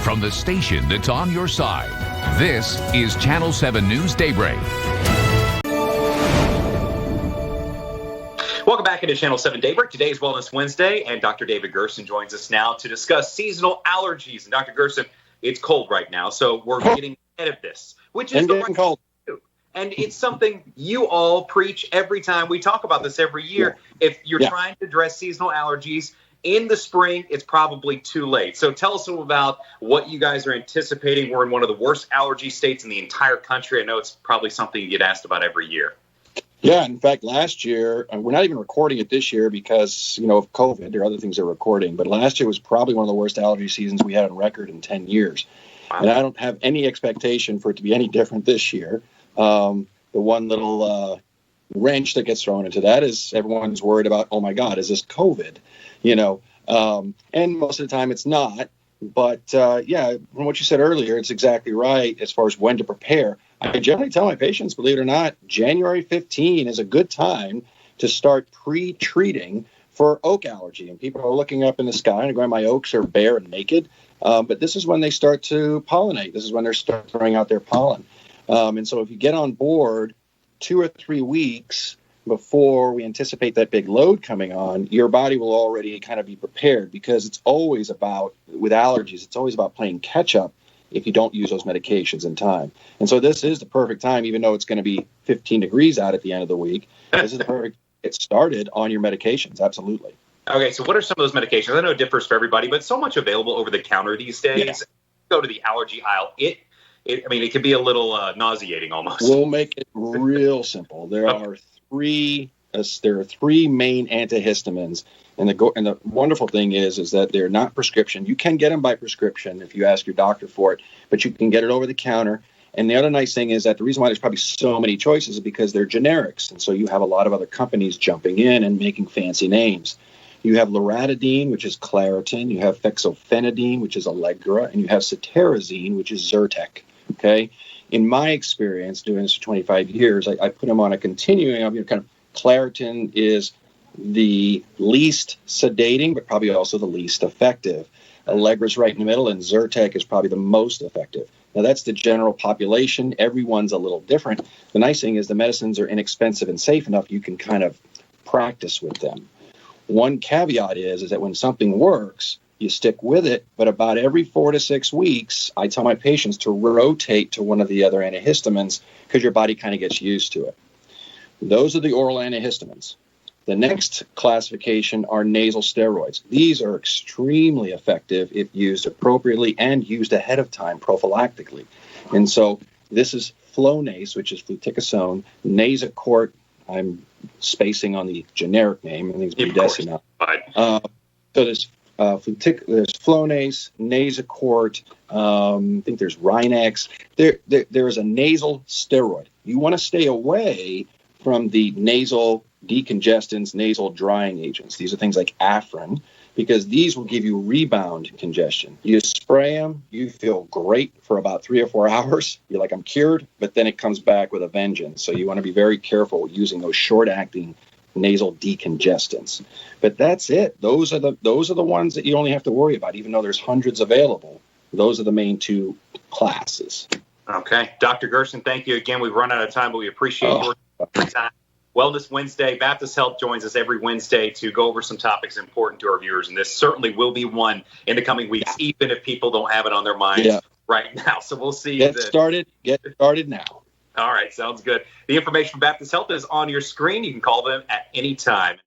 from the station that's on your side. This is Channel 7 News Daybreak. Welcome back into Channel 7 Daybreak. Today is Wellness Wednesday, and Dr. David Gerson joins us now to discuss seasonal allergies. And Dr. Gerson, it's cold right now, so we're getting ahead of this, which is the right cold. thing to do. And it's something you all preach every time. We talk about this every year. If you're trying to address seasonal allergies in the spring, it's probably too late. So tell us a little about what you guys are anticipating. We're in one of the worst allergy states in the entire country. I know it's probably something you get asked about every year. Yeah, in fact, last year, and we're not even recording it this year because, of COVID. There are other things they're recording. But last year was probably one of the worst allergy seasons we had on record in 10 years. Wow. And I don't have any expectation for it to be any different this year. The one little wrench that gets thrown into that is everyone's worried about, oh, my God, is this COVID? And most of the time it's not. But, from what you said earlier, it's exactly right as far as when to prepare. I generally tell my patients, believe it or not, January 15 is a good time to start pre-treating for oak allergy. And people are looking up in the sky and going, my oaks are bare and naked. But this is when they start to pollinate. This is when they're start throwing out their pollen. And so if you get on board 2 or 3 weeks before we anticipate that big load coming on, your body will already kind of be prepared, because it's always about, with allergies, it's always about playing catch up if you don't use those medications in time. And so this is the perfect time, even though it's going to be 15 degrees out at the end of the week. This is the perfect get started on your medications. Absolutely. Okay, so what are some of those medications? I know it differs for everybody, but so much available over the counter these days. Yeah. Go to the allergy aisle. It can be a little nauseating almost. We'll make it real simple. There are three main antihistamines, and the wonderful thing is that they're not prescription. You can get them by prescription if you ask your doctor for it, but you can get it over the counter. And the other nice thing is that the reason why there's probably so many choices is because they're generics, and so you have a lot of other companies jumping in and making fancy names. You have loratadine, which is Claritin. You have fexofenadine, which is Allegra, and you have cetirizine, which is Zyrtec. Okay. In my experience, doing this for 25 years, I put them on a continuing of kind of Claritin is the least sedating, but probably also the least effective. Allegra's right in the middle, and Zyrtec is probably the most effective. Now, that's the general population. Everyone's a little different. The nice thing is the medicines are inexpensive and safe enough you can kind of practice with them. One caveat is that when something works, you stick with it, but about every 4 to 6 weeks, I tell my patients to rotate to one of the other antihistamines because your body kind of gets used to it. Those are the oral antihistamines. The next classification are nasal steroids. These are extremely effective if used appropriately and used ahead of time prophylactically. And so this is Flonase, which is fluticasone, Nasacort. I'm spacing on the generic name. I think it's budesonide. So there's Flonase, Nasacort. I think there's Rhinax. There is a nasal steroid. You want to stay away from the nasal decongestants, nasal drying agents. These are things like Afrin, because these will give you rebound congestion. You spray them, you feel great for about 3 or 4 hours. You're like, I'm cured, but then it comes back with a vengeance. So you want to be very careful using those short-acting nasal decongestants. But that's it. Those are the ones that you only have to worry about, even though there's hundreds available. Those are the main 2 classes. Okay. Dr. Gerson, thank you again. We've run out of time, but we appreciate your time. Wellness Wednesday. Baptist Health joins us every Wednesday to go over some topics important to our viewers, and this certainly will be one in the coming weeks, even if people don't have it on their minds right now. So we'll see. Get started now. All right, sounds good. The information from Baptist Health is on your screen. You can call them at any time.